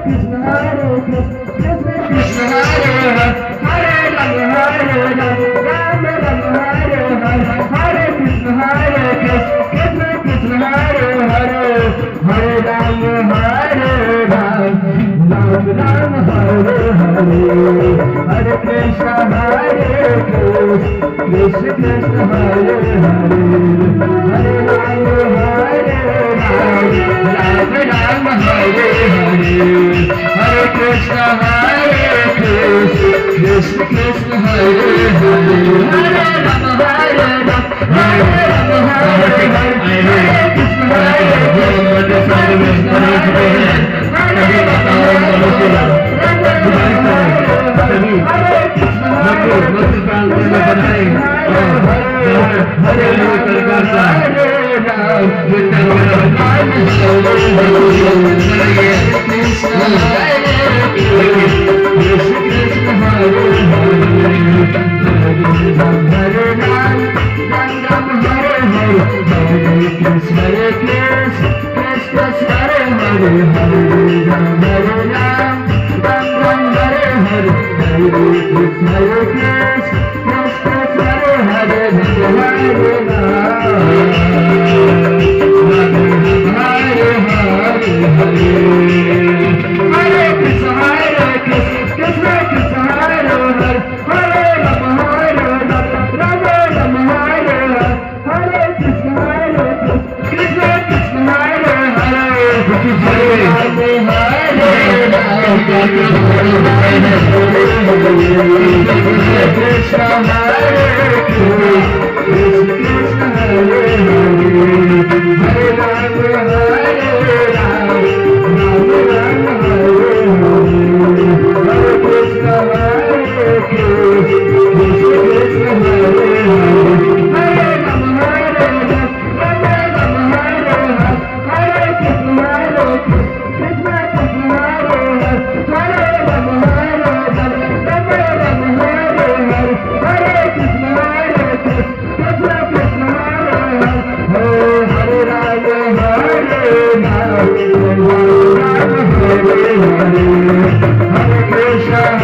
Krishna, Krishna Krishna, Hare Rama, Rama Rama, Hare Krishna, Krishna Krishna, Hare Rama, Ram Ram, Hare Hare, Hare Krishna, Krishna Krishna, Hare Hare, Hare Rama, Ram Ram, Hare Hare, Hare Krishna, Krishna Krishna, Hare Hare, Hare Rama, Hare Rama, Hare Krishna, Hare Krishna.